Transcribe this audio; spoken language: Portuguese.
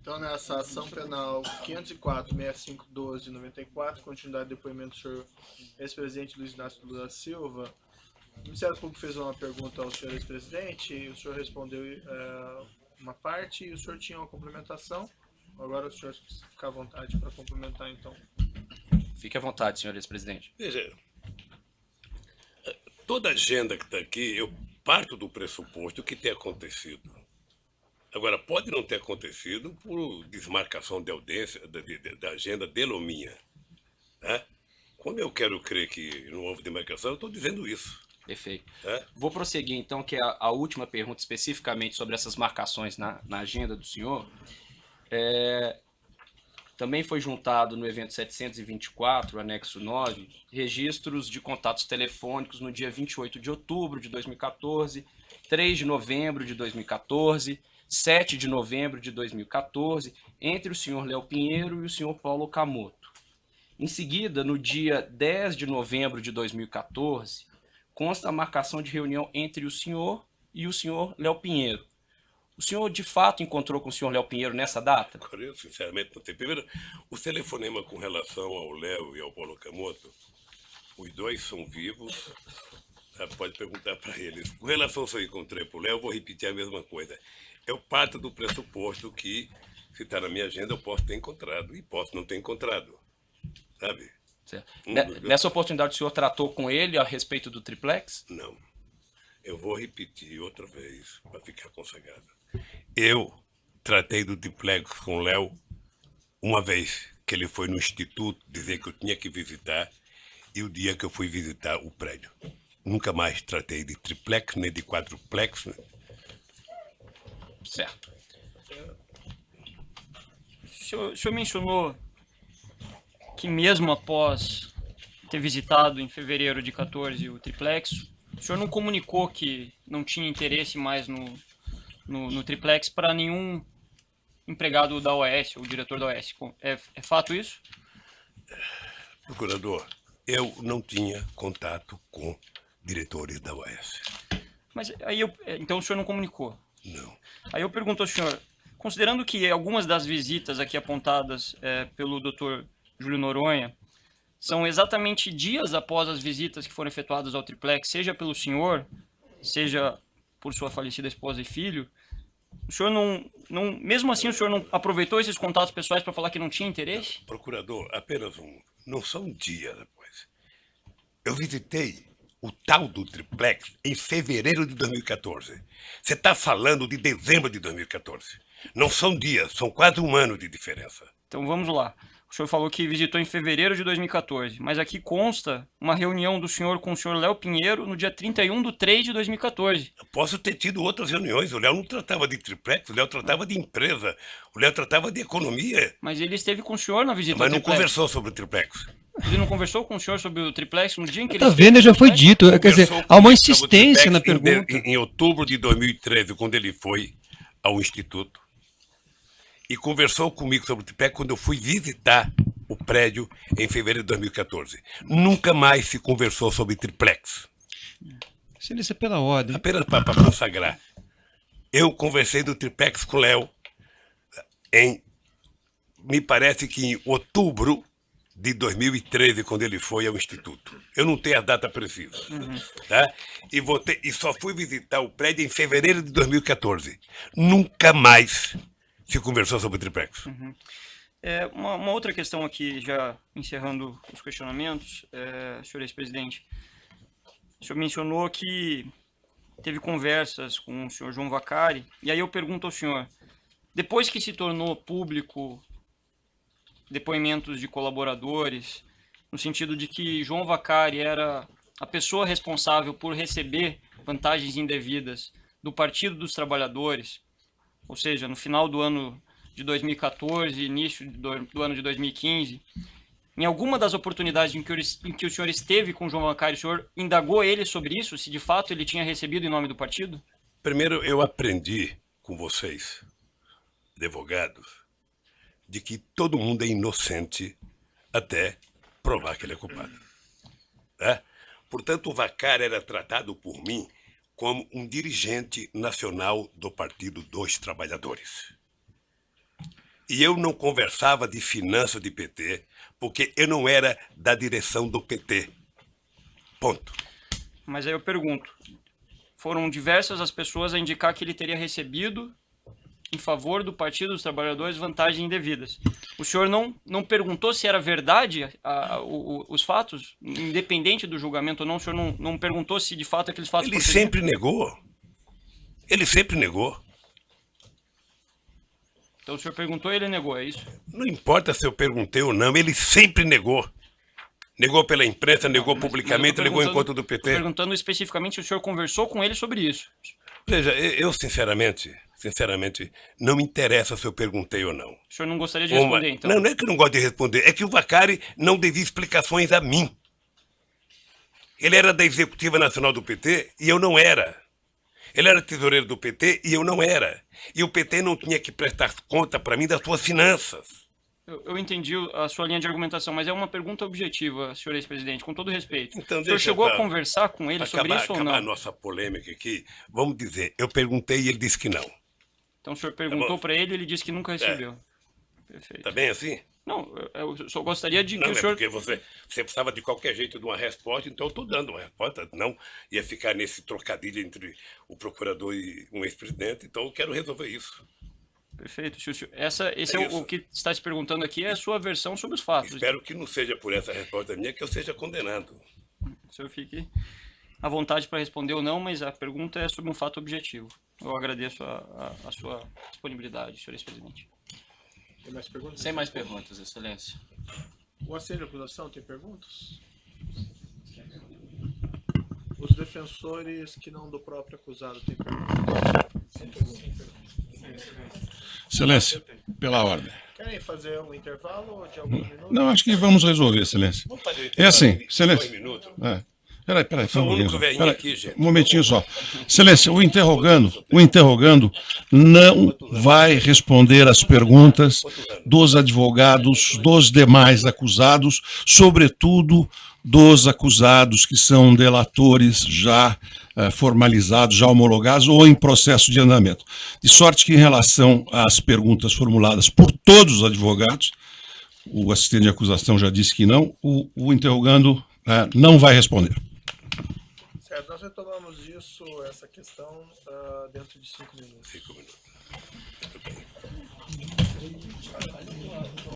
Então, nessa ação penal 504-6512-94, continuidade do depoimento do senhor ex-presidente Luiz Inácio Lula da Silva, o Ministério Público fez uma pergunta ao senhor ex-presidente e o senhor respondeu uma parte e o senhor tinha uma complementação. Agora o senhor fica à vontade para complementar, então. Fique à vontade, senhor ex-presidente. Veja, toda a agenda que está aqui, eu parto do pressuposto que tem acontecido. Agora, pode não ter acontecido por desmarcação de audiência, da agenda dele ou minha. Né? Quando eu quero crer que não houve demarcação, eu estou dizendo isso. Perfeito. Vou prosseguir, então, que é a última pergunta especificamente sobre essas marcações na agenda do senhor. Também foi juntado no evento 724, anexo 9, registros de contatos telefônicos no dia 28 de outubro de 2014, 3 de novembro de 2014, 7 de novembro de 2014, entre o senhor Léo Pinheiro e o senhor Paulo Okamoto. Em seguida, no dia 10 de novembro de 2014, consta a marcação de reunião entre o senhor e o senhor Léo Pinheiro. O senhor, de fato, encontrou com o senhor Léo Pinheiro nessa data? Eu, sinceramente, não sei. Primeiro, o telefonema com relação ao Léo e ao Paulo Okamoto, os dois são vivos, pode perguntar para eles. Com relação ao que eu encontrei para o Léo, eu vou repetir a mesma coisa. Eu parto do pressuposto que, se está na minha agenda, eu posso ter encontrado e posso não ter encontrado, sabe? Certo. Nessa oportunidade, o senhor tratou com ele a respeito do triplex? Não. Eu vou repetir outra vez, para ficar consagrado. Eu tratei do triplex com o Léo uma vez que ele foi no instituto dizer que eu tinha que visitar e o dia que eu fui visitar o prédio. Nunca mais tratei de triplex, nem de quadruplex. Né? Certo. O senhor mencionou que mesmo após ter visitado em fevereiro de 14 o triplex, o senhor não comunicou que não tinha interesse mais no triplex para nenhum empregado da OAS, ou diretor da OAS. É fato isso? Procurador, eu não tinha contato com diretores da OAS. Mas aí então o senhor não comunicou? Não. Aí eu pergunto ao senhor, considerando que algumas das visitas aqui apontadas pelo Dr. Júlio Noronha são exatamente dias após as visitas que foram efetuadas ao triplex, seja pelo senhor, seja por sua falecida esposa e filho, o senhor não mesmo assim o senhor não aproveitou esses contatos pessoais para falar que não tinha interesse? Procurador, apenas um. Não são dias depois. Eu visitei o tal do triplex em fevereiro de 2014. Você está falando de dezembro de 2014. Não são dias, são quase um ano de diferença. Então vamos lá. O senhor falou que visitou em fevereiro de 2014, mas aqui consta uma reunião do senhor com o senhor Léo Pinheiro no dia 31/3 de 2014. Eu posso ter tido outras reuniões. O Léo não tratava de triplex, o Léo tratava de empresa, o Léo tratava de economia. Mas ele esteve com o senhor na visita Mas ao não triplex. conversou sobre o triplex. Ele não conversou com o senhor sobre o triplex no dia em que ele Tá vendo? Já foi dito. Quer dizer, há uma insistência na pergunta. Em outubro de 2013, quando ele foi ao Instituto, e conversou comigo sobre o triplex quando eu fui visitar o prédio em fevereiro de 2014. Nunca mais se conversou sobre triplex. Excelência, pela ordem. Apenas para consagrar. Eu conversei do triplex com o Léo me parece que em outubro de 2013, quando ele foi ao Instituto. Eu não tenho a data precisa. Tá? E só fui visitar o prédio em fevereiro de 2014. Nunca mais se conversou sobre o triplex. Uma outra questão aqui, já encerrando os questionamentos, senhor ex-presidente. O senhor mencionou que teve conversas com o senhor João Vacari, e aí eu pergunto ao senhor, depois que se tornou público depoimentos de colaboradores, no sentido de que João Vacari era a pessoa responsável por receber vantagens indevidas do Partido dos Trabalhadores, ou seja, no final do ano de 2014, início do ano de 2015, em alguma das oportunidades em que o senhor esteve com o João Vacari, o senhor indagou ele sobre isso, se de fato ele tinha recebido em nome do partido? Primeiro, eu aprendi com vocês, advogados, de que todo mundo é inocente até provar que ele é culpado. Tá? Portanto, o Vacari era tratado por mim como um dirigente nacional do Partido dos Trabalhadores. E eu não conversava de finanças de PT, porque eu não era da direção do PT. Ponto. Mas aí eu pergunto, foram diversas as pessoas a indicar que ele teria recebido, em favor do Partido dos Trabalhadores, vantagens indevidas. O senhor não perguntou se era verdade os fatos, independente do julgamento ou não? O senhor não perguntou se de fato aqueles fatos... Ele sempre negou. Ele sempre negou. Então o senhor perguntou e ele negou, é isso? Não importa se eu perguntei ou não, ele sempre negou. Negou pela imprensa, negou publicamente, negou em conta do PT. Estou perguntando especificamente se o senhor conversou com ele sobre isso. Veja, eu sinceramente, não me interessa se eu perguntei ou não. O senhor não gostaria de responder, então? Não é que eu não gosto de responder, é que o Vaccari não devia explicações a mim. Ele era da Executiva Nacional do PT e eu não era. Ele era tesoureiro do PT e eu não era. E o PT não tinha que prestar conta para mim das suas finanças. Eu entendi a sua linha de argumentação, mas é uma pergunta objetiva, senhor ex-presidente, com todo respeito. Então, o senhor chegou a conversar com ele sobre isso ou não? Acabar a nossa polêmica aqui, vamos dizer, eu perguntei e ele disse que não. Então o senhor perguntou para ele e ele disse que nunca recebeu. Perfeito. Tá bem assim? Não, eu só gostaria de que não, o senhor... Porque você precisava de qualquer jeito de uma resposta, então eu estou dando uma resposta. Não ia ficar nesse trocadilho entre o procurador e um ex-presidente, então eu quero resolver isso. Perfeito, Xúcio. O que está se perguntando aqui é a sua versão sobre os fatos. Espero que não seja por essa resposta minha que eu seja condenado. O senhor fique à vontade para responder ou não, mas a pergunta é sobre um fato objetivo. Eu agradeço a sua disponibilidade, senhor ex-presidente. Tem mais perguntas? Sem mais perguntas, Excelência. O assento de acusação tem perguntas? Os defensores que não do próprio acusado têm perguntas? Excelência, pela ordem. Querem fazer um intervalo de alguns minutos? Não, acho que vamos resolver, Excelência. Vamos fazer É assim, dois Excelência. minutos. Peraí, Sou o único velhinho aqui, gente. um momentinho só. Excelência, o interrogando não vai responder às perguntas dos advogados, dos demais acusados, sobretudo dos acusados que são delatores já formalizados, já homologados ou em processo de andamento. De sorte que, em relação às perguntas formuladas por todos os advogados, o assistente de acusação já disse que não, o interrogando não vai responder. Certo, nós retomamos essa questão dentro de 5 minutos. 5 minutos.